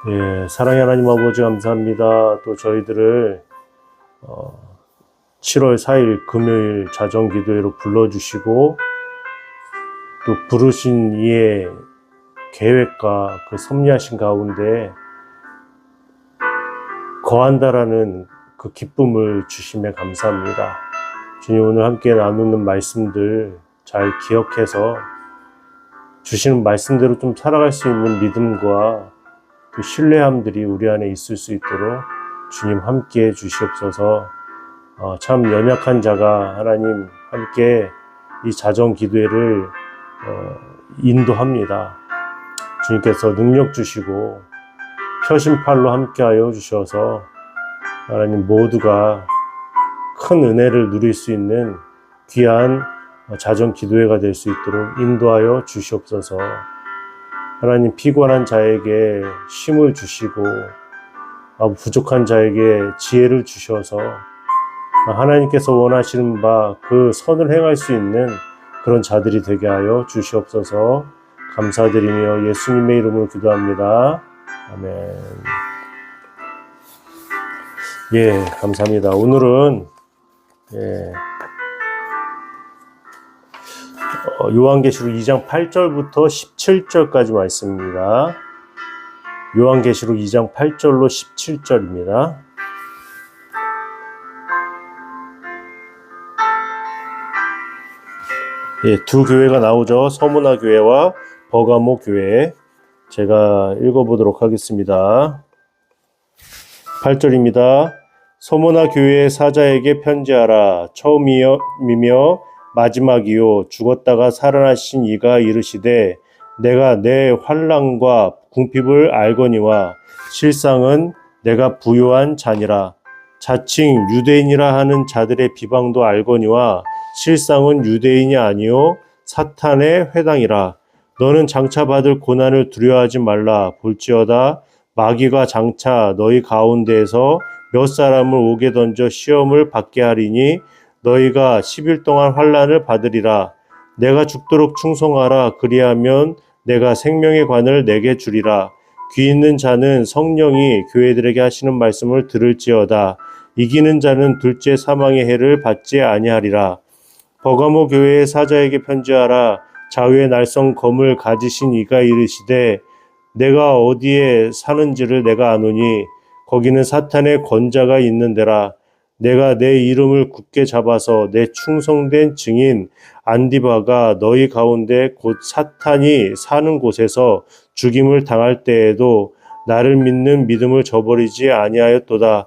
예, 사랑의 하나님 아버지 감사합니다. 또 저희들을 7월 4일 금요일 자정기도회로 불러주시고 또 부르신 이의 계획과 그 섭리하신 가운데 거한다라는 그 기쁨을 주심에 감사합니다. 주님, 오늘 함께 나누는 말씀들 잘 기억해서 주시는 말씀대로 좀 살아갈 수 있는 믿음과 그 신뢰함들이 우리 안에 있을 수 있도록 주님 함께 주시옵소서. 참 연약한 자가 하나님 함께 이 자정 기도회를 인도합니다. 주님께서 능력 주시고 펴신팔로 함께하여 주셔서 하나님 모두가 큰 은혜를 누릴 수 있는 귀한 자정 기도회가 될 수 있도록 인도하여 주시옵소서. 하나님, 피곤한 자에게 쉼을 주시고 부족한 자에게 지혜를 주셔서 하나님께서 원하시는 바 그 선을 행할 수 있는 그런 자들이 되게 하여 주시옵소서. 감사드리며 예수님의 이름으로 기도합니다. 아멘. 예, 감사합니다. 오늘은 요한계시록 2장 8절부터 17절까지 말씀입니다. 요한계시록 2장 8절로 17절입니다. 예, 두 교회가 나오죠. 서문화 교회와 버가모 교회. 제가 읽어보도록 하겠습니다. 8절입니다. 서문화 교회의 사자에게 편지하라. 처음이며 마지막이요 죽었다가 살아나신 이가 이르시되 내가 내 환난과 궁핍을 알거니와 실상은 내가 부요한 자니라. 자칭 유대인이라 하는 자들의 비방도 알거니와 실상은 유대인이 아니요 사탄의 회당이라. 너는 장차 받을 고난을 두려워하지 말라. 볼지어다 마귀가 장차 너희 가운데에서 몇 사람을 옥에 던져 시험을 받게 하리니 너희가 10일 동안 환난을 받으리라. 내가 죽도록 충성하라. 그리하면 내가 생명의 관을 내게 주리라. 귀 있는 자는 성령이 교회들에게 하시는 말씀을 들을지어다. 이기는 자는 둘째 사망의 해를 받지 아니하리라. 버가모 교회의 사자에게 편지하라. 좌우의 날성 검을 가지신 이가 이르시되 내가 어디에 사는지를 내가 아노니 거기는 사탄의 권자가 있는 데라. 내가 내 이름을 굳게 잡아서 내 충성된 증인 안디바가 너희 가운데 곧 사탄이 사는 곳에서 죽임을 당할 때에도 나를 믿는 믿음을 저버리지 아니하였도다.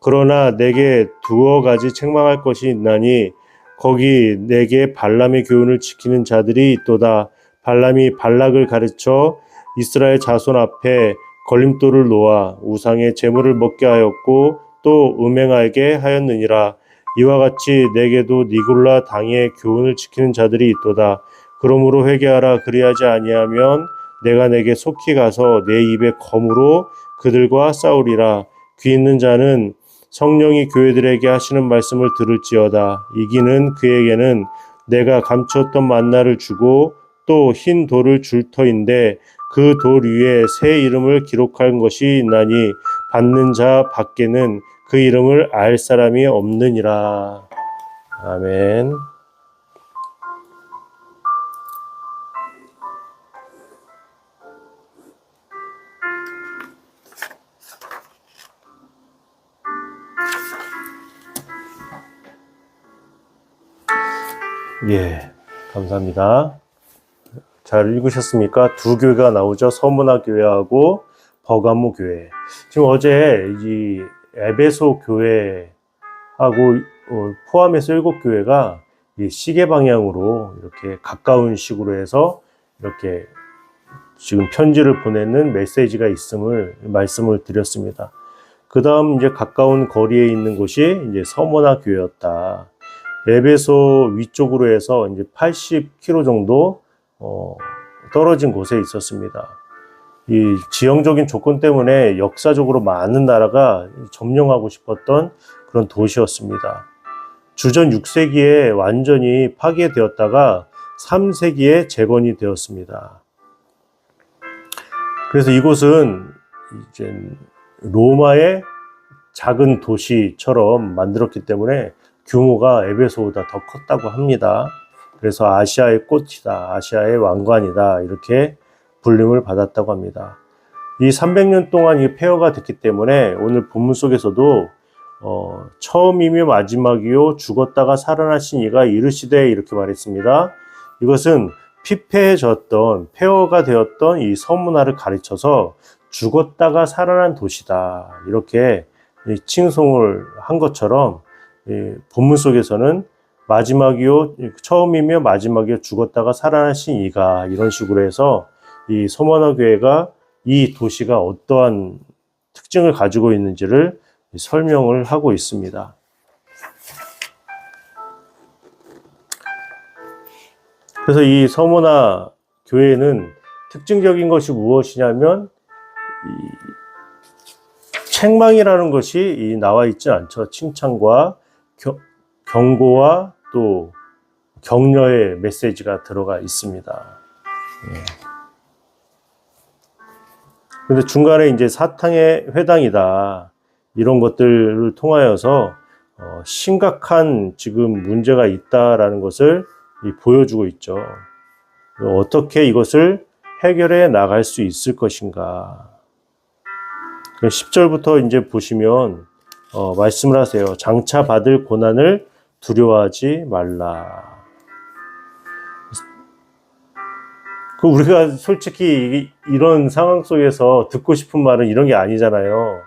그러나 내게 두어 가지 책망할 것이 있나니 거기 내게 발람의 교훈을 지키는 자들이 있도다. 발람이 발락을 가르쳐 이스라엘 자손 앞에 걸림돌을 놓아 우상의 제물을 먹게 하였고 또 음행하게 하였느니라. 이와 같이 내게도 니골라 당의 교훈을 지키는 자들이 있도다. 그러므로 회개하라. 그리하지 아니하면 내가 내게 속히 가서 내 입에 검으로 그들과 싸우리라. 귀 있는 자는 성령이 교회들에게 하시는 말씀을 들을지어다. 이기는 그에게는 내가 감추었던 만나를 주고 또 흰 돌을 줄 터인데 그 돌 위에 새 이름을 기록한 것이 있나니 받는 자 밖에는 그 이름을 알 사람이 없느니라. 아멘. 예, 감사합니다. 잘 읽으셨습니까? 두 교회가 나오죠. 서문화 교회하고 버가모 교회. 지금 어제 이 에베소 교회하고 포함해서 7교회가 이 시계 방향으로 이렇게 가까운 식으로 해서 이렇게 지금 편지를 보내는 메시지가 있음을 말씀을 드렸습니다. 그 다음 이제 가까운 거리에 있는 곳이 이제 서문화 교회였다. 에베소 위쪽으로 해서 이제 80km 정도 떨어진 곳에 있었습니다. 이 지형적인 조건 때문에 역사적으로 많은 나라가 점령하고 싶었던 그런 도시였습니다. 주전 6세기에 완전히 파괴되었다가 3세기에 재건이 되었습니다. 그래서 이곳은 이제 로마의 작은 도시처럼 만들었기 때문에 규모가 에베소보다 더 컸다고 합니다. 그래서 아시아의 꽃이다, 아시아의 왕관이다, 이렇게 불림을 받았다고 합니다. 이 300년 동안 이 폐허가 됐기 때문에 오늘 본문 속에서도 처음이며 마지막이요 죽었다가 살아나신 이가 이르시되 이렇게 말했습니다. 이것은 피폐해졌던, 폐허가 되었던 이 서문화를 가르쳐서 죽었다가 살아난 도시다, 이렇게 칭송을 한 것처럼 본문 속에서는 마지막이요 처음이며 마지막이요 죽었다가 살아나신 이가, 이런 식으로 해서 이 서문화 교회가 이 도시가 어떠한 특징을 가지고 있는지를 설명을 하고 있습니다. 그래서 이 서문화 교회는 특징적인 것이 무엇이냐면 책망이라는 것이 나와 있지 않죠. 칭찬과 경고와 또 격려의 메시지가 들어가 있습니다. 그런데 중간에 이제 사탕의 회당이다, 이런 것들을 통하여서 심각한 지금 문제가 있다라는 것을 보여주고 있죠. 어떻게 이것을 해결해 나갈 수 있을 것인가. 10절부터 이제 보시면 말씀을 하세요. 장차 받을 고난을 두려워하지 말라. 우리가 솔직히 이런 상황 속에서 듣고 싶은 말은 이런 게 아니잖아요.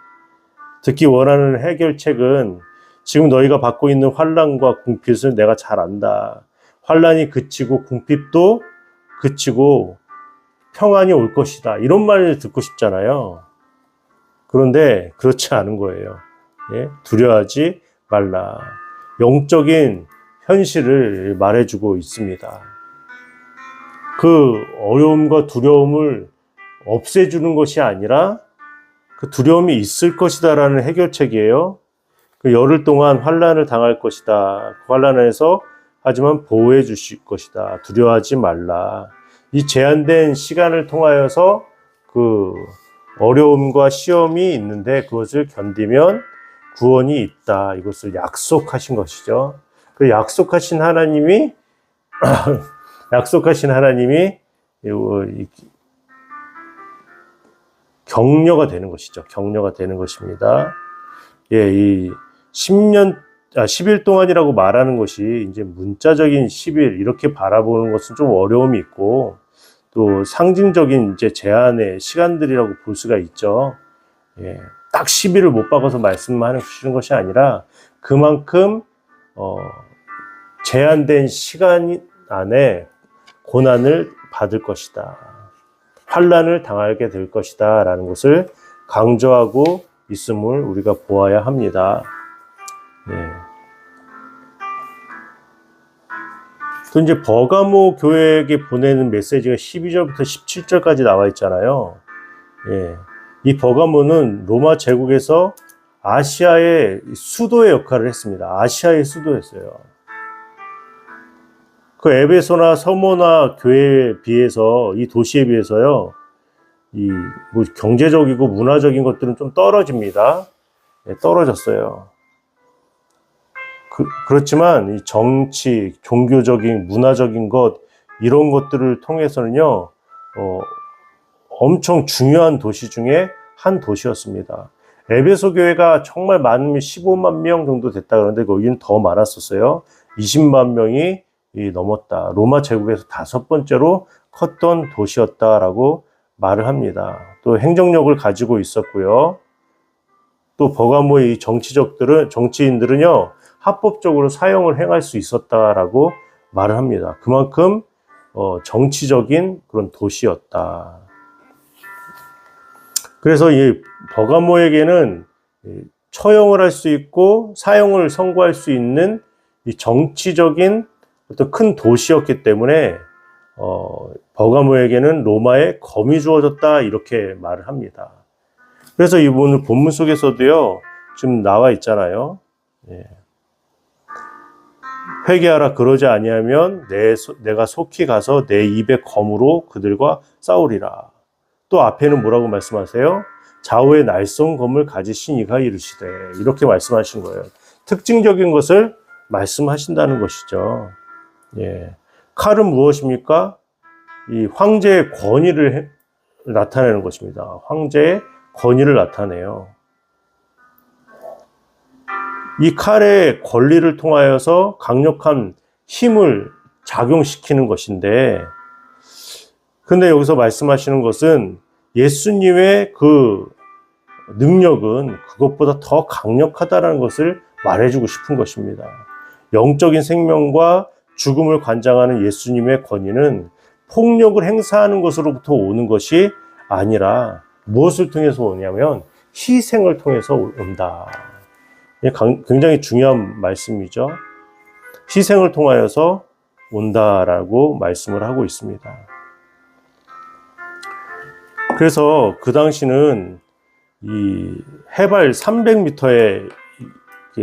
듣기 원하는 해결책은 지금 너희가 받고 있는 환난과 궁핍을 내가 잘 안다. 환난이 그치고 궁핍도 그치고 평안이 올 것이다, 이런 말을 듣고 싶잖아요. 그런데 그렇지 않은 거예요. 두려워하지 말라. 영적인 현실을 말해주고 있습니다. 그 어려움과 두려움을 없애주는 것이 아니라 그 두려움이 있을 것이다 라는 해결책이에요. 그 열흘 동안 환난을 당할 것이다. 그 환난에서 하지만 보호해 주실 것이다. 두려워하지 말라. 이 제한된 시간을 통하여서 그 어려움과 시험이 있는데 그것을 견디면 구원이 있다, 이것을 약속하신 것이죠. 그 약속하신 하나님이 격려가 되는 것이죠. 격려가 되는 것입니다. 이 10일 동안이라고 말하는 것이 이제 문자적인 10일 이렇게 바라보는 것은 좀 어려움이 있고, 또 상징적인 이제 제한의 시간들이라고 볼 수가 있죠. 딱 10일을 못 박아서 말씀하시는 것이 아니라 그만큼 제한된 시간 안에 고난을 받을 것이다, 환난을 당하게 될 것이다 라는 것을 강조하고 있음을 우리가 보아야 합니다. 또 이제 버가모 교회에게 보내는 메시지가 12절부터 17절까지 나와 있잖아요. 이 버가모는 로마 제국에서 아시아의 수도의 역할을 했습니다. 아시아의 수도였어요. 그 에베소나 서모나 교회에 비해서, 이 도시에 비해서요, 뭐 경제적이고 문화적인 것들은 좀 떨어집니다. 떨어졌어요. 그렇지만 이 정치, 종교적인, 문화적인 것, 이런 것들을 통해서는요, 엄청 중요한 도시 중에 한 도시였습니다. 에베소 교회가 정말 많으면 15만 명 정도 됐다 그러는데 거기는 더 많았었어요. 20만 명이 넘었다. 로마 제국에서 5번째로 컸던 도시였다라고 말을 합니다. 또 행정력을 가지고 있었고요. 또 버가모의 정치인들은요, 합법적으로 사형을 행할 수 있었다라고 말을 합니다. 그만큼 정치적인 그런 도시였다. 그래서 이 버가모에게는 처형을 할 수 있고 사형을 선고할 수 있는 이 정치적인 어떤 큰 도시였기 때문에 버가모에게는 로마의 검이 주어졌다, 이렇게 말을 합니다. 그래서 오늘 본문 속에서도요, 지금 나와 있잖아요. 회개하라, 그러지 아니하면 내가 속히 가서 내 입의 검으로 그들과 싸우리라. 또 앞에는 뭐라고 말씀하세요? 좌우에 날쌘 검을 가지신 이가 이르시되, 이렇게 말씀하신 거예요. 특징적인 것을 말씀하신다는 것이죠. 예. 칼은 무엇입니까? 이 황제의 권위를 나타내는 것입니다. 황제의 권위를 나타내요. 이 칼의 권리를 통하여서 강력한 힘을 작용시키는 것인데, 근데 여기서 말씀하시는 것은 예수님의 그 능력은 그것보다 더 강력하다는 것을 말해주고 싶은 것입니다. 영적인 생명과 죽음을 관장하는 예수님의 권위는 폭력을 행사하는 것으로부터 오는 것이 아니라 무엇을 통해서 오냐면 희생을 통해서 온다. 굉장히 중요한 말씀이죠. 희생을 통하여서 온다라고 말씀을 하고 있습니다. 그래서 그 당시는 이 해발 300m에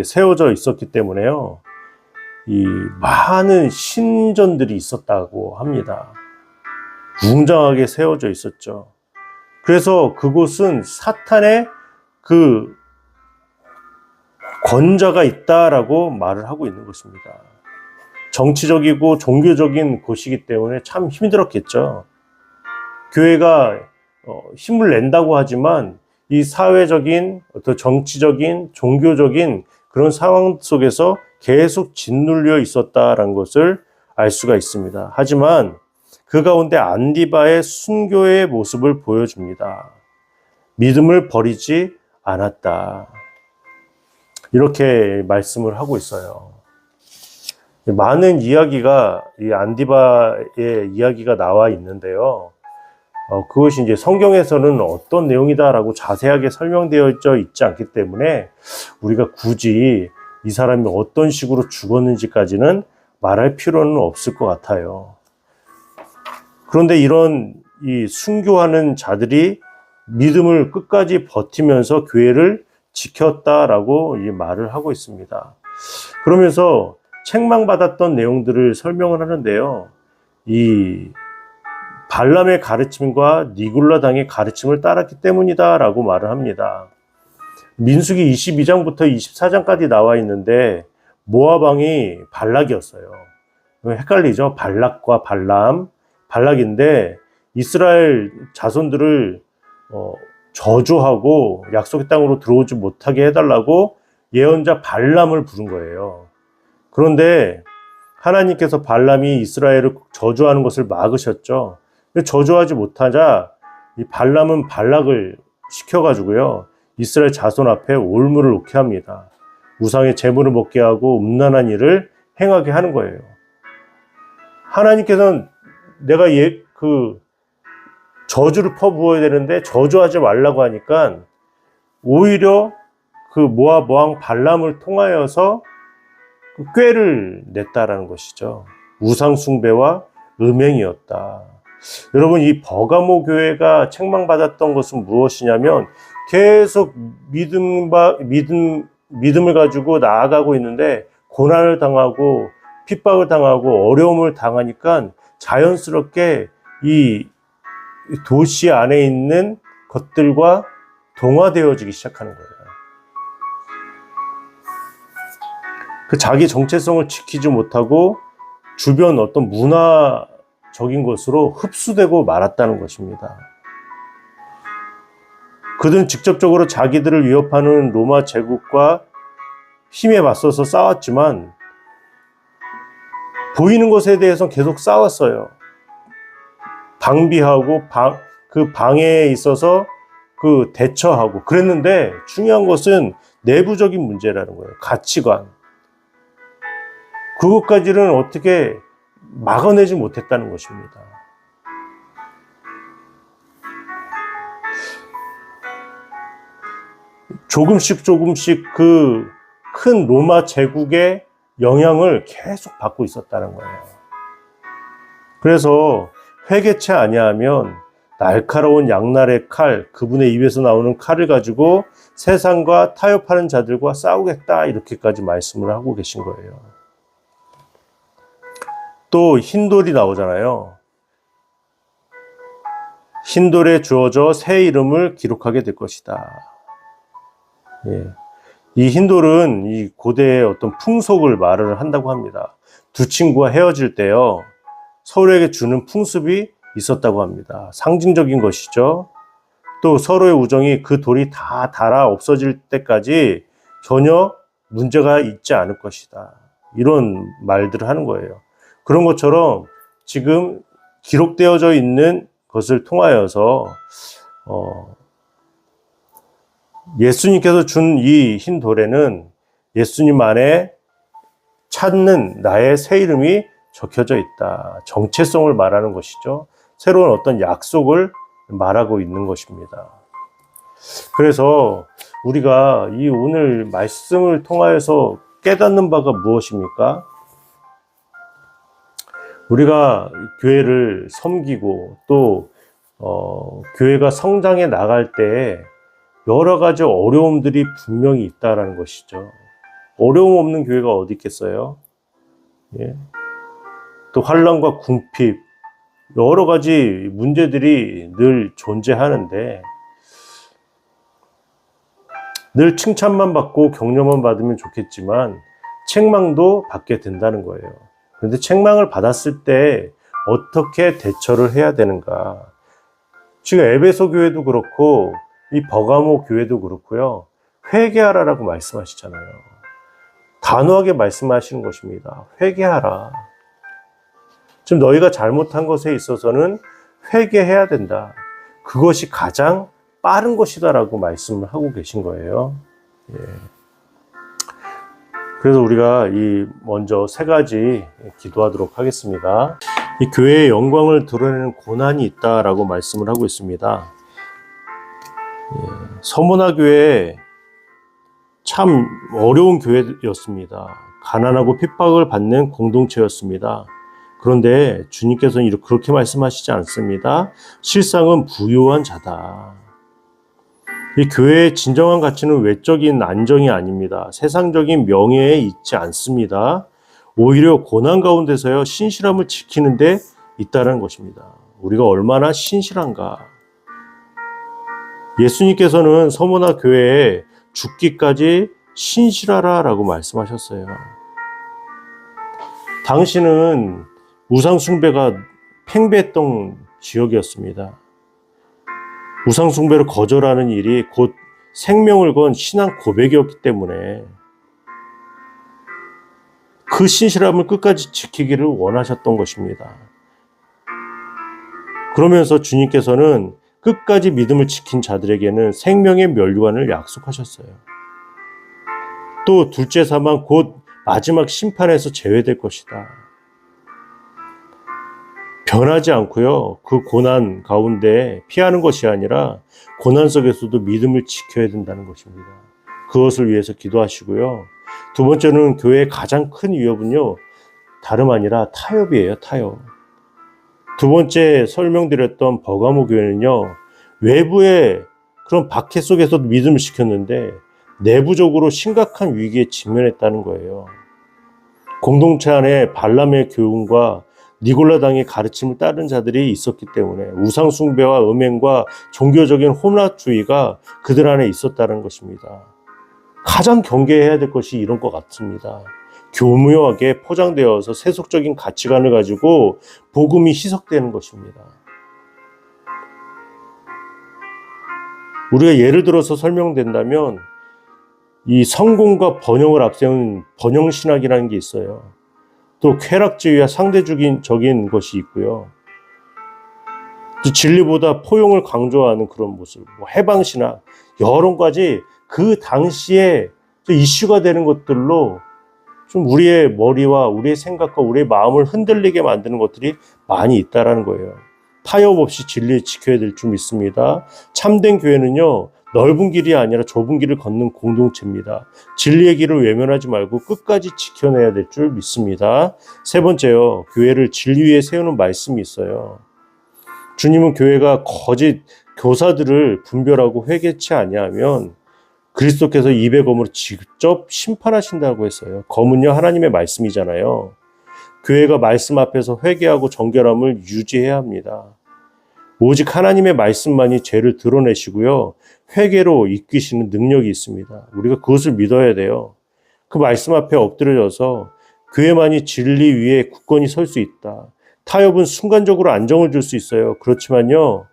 세워져 있었기 때문에요, 이 많은 신전들이 있었다고 합니다. 웅장하게 세워져 있었죠. 그래서 그곳은 사탄의 그 권자가 있다라고 말을 하고 있는 것입니다. 정치적이고 종교적인 곳이기 때문에 참 힘들었겠죠. 교회가 힘을 낸다고 하지만 이 사회적인, 어떤 정치적인, 종교적인 그런 상황 속에서 계속 짓눌려 있었다라는 것을 알 수가 있습니다. 하지만 그 가운데 안디바의 순교의 모습을 보여줍니다. 믿음을 버리지 않았다. 이렇게 말씀을 하고 있어요. 많은 이야기가, 이 안디바의 이야기가 나와 있는데요. 그것이 이제 성경에서는 어떤 내용이다라고 자세하게 설명되어 있지 않기 때문에 우리가 굳이 이 사람이 어떤 식으로 죽었는지까지는 말할 필요는 없을 것 같아요. 그런데 이런 이 순교하는 자들이 믿음을 끝까지 버티면서 교회를 지켰다라고 이 말을 하고 있습니다. 그러면서 책망받았던 내용들을 설명을 하는데요. 이 발람의 가르침과 니골라 당의 가르침을 따랐기 때문이다라고 말을 합니다. 민수기 22장부터 24장까지 나와 있는데 모압 왕이 발락이었어요. 헷갈리죠? 발락과 발람. 발락인데 이스라엘 자손들을 저주하고 약속의 땅으로 들어오지 못하게 해달라고 예언자 발람을 부른 거예요. 그런데 하나님께서 발람이 이스라엘을 저주하는 것을 막으셨죠. 저주하지 못하자 이 발람은 발락을 시켜가지고요, 이스라엘 자손 앞에 올무를 놓게 합니다. 우상의 제물을 먹게 하고 음란한 일을 행하게 하는 거예요. 하나님께서는 내가 저주를 퍼부어야 되는데 저주하지 말라고 하니까 오히려 그 모압 왕 발람을 통하여서 그 꾀를 냈다라는 것이죠. 우상 숭배와 음행이었다. 여러분, 이 버가모 교회가 책망받았던 것은 무엇이냐면 계속 믿음을 가지고 나아가고 있는데 고난을 당하고 핍박을 당하고 어려움을 당하니까 자연스럽게 이 도시 안에 있는 것들과 동화되어지기 시작하는 거예요. 그 자기 정체성을 지키지 못하고 주변 어떤 문화적인 것으로 흡수되고 말았다는 것입니다. 그들은 직접적으로 자기들을 위협하는 로마 제국과 힘에 맞서서 싸웠지만 보이는 것에 대해서 계속 싸웠어요. 방비하고 그 방해에 있어서 그 대처하고 그랬는데 중요한 것은 내부적인 문제라는 거예요. 가치관. 그것까지는 어떻게 막아내지 못했다는 것입니다. 조금씩 그 큰 로마 제국의 영향을 계속 받고 있었다는 거예요. 그래서 회개치 아니하면 날카로운 양날의 칼, 그분의 입에서 나오는 칼을 가지고 세상과 타협하는 자들과 싸우겠다, 이렇게까지 말씀을 하고 계신 거예요. 또 흰돌이 나오잖아요. 흰돌에 주어져 새 이름을 기록하게 될 것이다. 예. 이 흰돌은 이 고대의 어떤 풍속을 말을 한다고 합니다. 두 친구가 헤어질 때요, 서로에게 주는 풍습이 있었다고 합니다. 상징적인 것이죠. 또 서로의 우정이 그 돌이 다 닳아 없어질 때까지 전혀 문제가 있지 않을 것이다. 이런 말들을 하는 거예요. 그런 것처럼 지금 기록되어져 있는 것을 통하여서 예수님께서 준 이 흰 돌에는 예수님 안에 찾는 나의 새 이름이 적혀져 있다. 정체성을 말하는 것이죠. 새로운 어떤 약속을 말하고 있는 것입니다. 그래서 우리가 이 오늘 말씀을 통하여서 깨닫는 바가 무엇입니까? 우리가 교회를 섬기고 또 교회가 성장해 나갈 때 여러 가지 어려움들이 분명히 있다라는 것이죠. 어려움 없는 교회가 어디 있겠어요? 예. 또 환난과 궁핍, 여러 가지 문제들이 늘 존재하는데 늘 칭찬만 받고 격려만 받으면 좋겠지만 책망도 받게 된다는 거예요. 그런데 책망을 받았을 때 어떻게 대처를 해야 되는가? 지금 에베소 교회도 그렇고 이 버가모 교회도 그렇고요. 회개하라라고 말씀하시잖아요. 단호하게 말씀하시는 것입니다. 회개하라. 지금 너희가 잘못한 것에 있어서는 회개해야 된다. 그것이 가장 빠른 것이다라고 말씀을 하고 계신 거예요. 예. 그래서 우리가 먼저 세 가지 기도하도록 하겠습니다. 이 교회의 영광을 드러내는 고난이 있다라고 말씀을 하고 있습니다. 예. 서문화 교회 참 어려운 교회였습니다. 가난하고 핍박을 받는 공동체였습니다. 그런데 주님께서는 그렇게 말씀하시지 않습니다. 실상은 부유한 자다. 이 교회의 진정한 가치는 외적인 안정이 아닙니다. 세상적인 명예에 있지 않습니다. 오히려 고난 가운데서요, 신실함을 지키는 데 있다는 것입니다. 우리가 얼마나 신실한가. 예수님께서는 서문화 교회에 죽기까지 신실하라 라고 말씀하셨어요. 당시는 우상숭배가 팽배했던 지역이었습니다. 우상숭배를 거절하는 일이 곧 생명을 건 신앙 고백이었기 때문에 그 신실함을 끝까지 지키기를 원하셨던 것입니다. 그러면서 주님께서는 끝까지 믿음을 지킨 자들에게는 생명의 면류관을 약속하셨어요. 또 둘째 사망 곧 마지막 심판에서 제외될 것이다. 변하지 않고요. 그 고난 가운데 피하는 것이 아니라 고난 속에서도 믿음을 지켜야 된다는 것입니다. 그것을 위해서 기도하시고요. 두 번째는 교회의 가장 큰 위협은요, 다름 아니라 타협이에요. 타협. 두 번째 설명드렸던 버가모 교회는요, 외부의 그런 박해 속에서도 믿음을 지켰는데 내부적으로 심각한 위기에 직면했다는 거예요. 공동체 안에 발람의 교훈과 니골라당의 가르침을 따른 자들이 있었기 때문에 우상 숭배와 음행과 종교적인 혼합주의가 그들 안에 있었다는 것입니다. 가장 경계해야 될 것이 이런 것 같습니다. 교묘하게 포장되어서 세속적인 가치관을 가지고 복음이 희석되는 것입니다. 우리가 예를 들어서 설명된다면 이 성공과 번영을 앞세운 번영신학이라는 게 있어요. 또 쾌락주의와 상대적인 것이 있고요. 또 진리보다 포용을 강조하는 그런 모습, 해방신학, 여러 가지 그 당시에 이슈가 되는 것들로 좀 우리의 머리와 우리의 생각과 우리의 마음을 흔들리게 만드는 것들이 많이 있다라는 거예요. 타협 없이 진리를 지켜야 될 줄 믿습니다. 참된 교회는요, 넓은 길이 아니라 좁은 길을 걷는 공동체입니다. 진리의 길을 외면하지 말고 끝까지 지켜내야 될 줄 믿습니다. 세 번째요, 교회를 진리 위에 세우는 말씀이 있어요. 주님은 교회가 거짓 교사들을 분별하고 회개치 아니하면 그리스도께서 입의 검으로 직접 심판하신다고 했어요. 검은요, 하나님의 말씀이잖아요. 교회가 말씀 앞에서 회개하고 정결함을 유지해야 합니다. 오직 하나님의 말씀만이 죄를 드러내시고요. 회개로 이끄시는 능력이 있습니다. 우리가 그것을 믿어야 돼요. 그 말씀 앞에 엎드려져서 교회만이 진리 위에 굳건히 설 수 있다. 타협은 순간적으로 안정을 줄 수 있어요. 그렇지만요.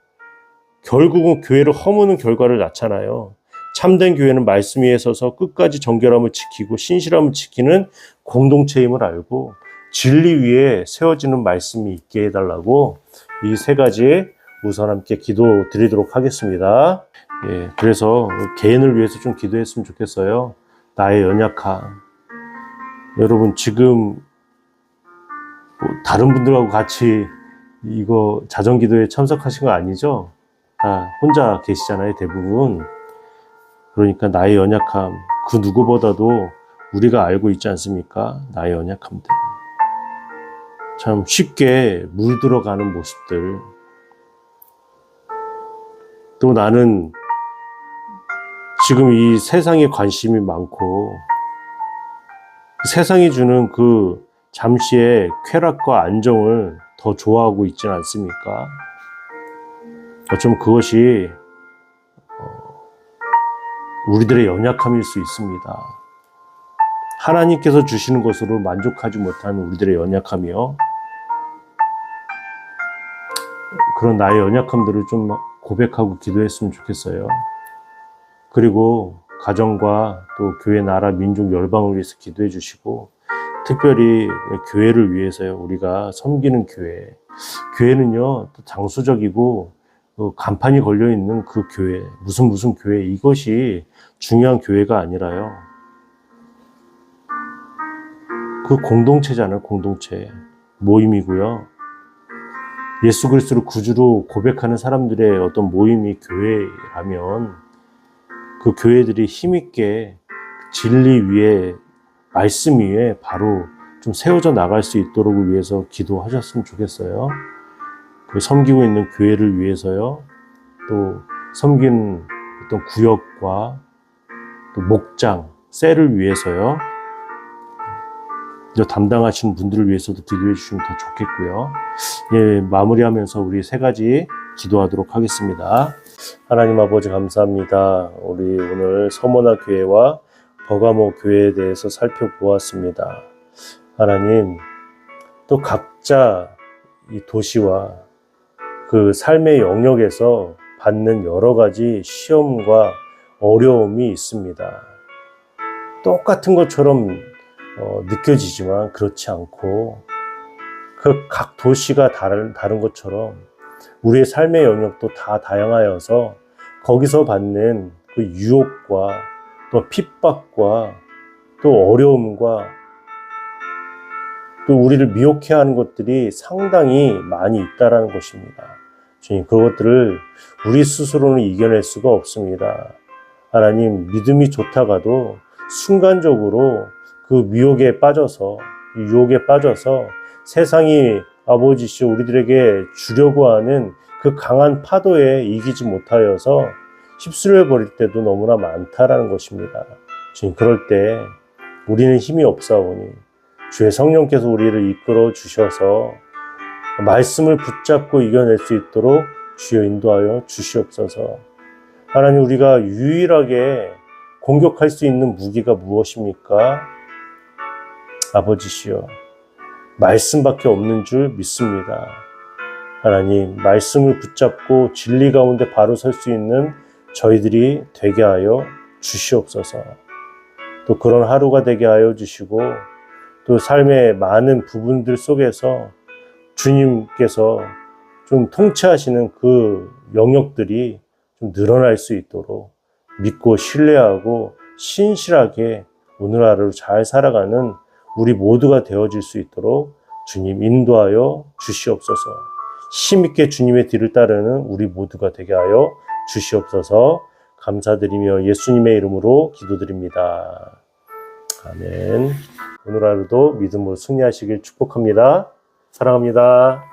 결국은 교회를 허무는 결과를 낳잖아요. 참된 교회는 말씀 위에 서서 끝까지 정결함을 지키고 신실함을 지키는 공동체임을 알고 진리 위에 세워지는 말씀이 있게 해달라고 이 세 가지 우선 함께 기도 드리도록 하겠습니다. 예, 그래서 개인을 위해서 좀 기도했으면 좋겠어요. 나의 연약함. 여러분 지금 뭐 다른 분들하고 같이 이거 자정기도에 참석하신 거 아니죠? 다 혼자 계시잖아요, 대부분. 그러니까 나의 연약함, 그 누구보다도 우리가 알고 있지 않습니까? 나의 연약함들. 참 쉽게 물들어가는 모습들. 또 나는 지금 이 세상에 관심이 많고 세상이 주는 그 잠시의 쾌락과 안정을 더 좋아하고 있지는 않습니까? 어쩌면 그것이 우리들의 연약함일 수 있습니다. 하나님께서 주시는 것으로 만족하지 못하는 우리들의 연약함이요. 그런 나의 연약함들을 좀 고백하고 기도했으면 좋겠어요. 그리고 가정과 또 교회, 나라, 민족, 열방을 위해서 기도해 주시고 특별히 교회를 위해서요. 우리가 섬기는 교회. 교회는요, 또 장수적이고 간판이 걸려있는 그 교회, 무슨 교회, 이것이 중요한 교회가 아니라요. 그 공동체잖아요, 공동체. 모임이고요. 예수 그리스도를 구주로 고백하는 사람들의 어떤 모임이 교회라면 그 교회들이 힘있게 진리 위에, 말씀 위에 바로 좀 세워져 나갈 수 있도록 위해서 기도하셨으면 좋겠어요. 그 섬기고 있는 교회를 위해서요. 또 섬기는 어떤 구역과 또 목장, 셀을 위해서요. 담당하시는 분들을 위해서도 기도해 주시면 더 좋겠고요. 예, 마무리하면서 우리 세 가지 기도하도록 하겠습니다. 하나님 아버지 감사합니다. 우리 오늘 서머나 교회와 버가모 교회에 대해서 살펴보았습니다. 하나님, 또 각자 이 도시와 그 삶의 영역에서 받는 여러 가지 시험과 어려움이 있습니다. 똑같은 것처럼 느껴지지만 그렇지 않고 그 각 도시가 다른 것처럼 우리의 삶의 영역도 다 다양하여서 거기서 받는 그 유혹과 또 핍박과 또 어려움과 또 우리를 미혹해 하는 것들이 상당히 많이 있다라는 것입니다. 주님, 그것들을 우리 스스로는 이겨낼 수가 없습니다. 하나님, 믿음이 좋다가도 순간적으로 그 유혹에 빠져서 세상이 아버지시여 우리들에게 주려고 하는 그 강한 파도에 이기지 못하여서 휩쓸려 버릴 때도 너무나 많다라는 것입니다. 주님, 그럴 때 우리는 힘이 없사오니 주의 성령께서 우리를 이끌어 주셔서 말씀을 붙잡고 이겨낼 수 있도록 주여 인도하여 주시옵소서. 하나님, 우리가 유일하게 공격할 수 있는 무기가 무엇입니까? 아버지시여, 말씀밖에 없는 줄 믿습니다. 하나님, 말씀을 붙잡고 진리 가운데 바로 설 수 있는 저희들이 되게 하여 주시옵소서. 또 그런 하루가 되게 하여 주시고 또 삶의 많은 부분들 속에서 주님께서 좀 통치하시는 그 영역들이 좀 늘어날 수 있도록 믿고 신뢰하고 신실하게 오늘 하루를 잘 살아가는 우리 모두가 되어질 수 있도록 주님 인도하여 주시옵소서. 힘있게 주님의 뒤를 따르는 우리 모두가 되게 하여 주시옵소서. 감사드리며 예수님의 이름으로 기도드립니다. 아멘. 오늘 하루도 믿음으로 승리하시길 축복합니다. 사랑합니다.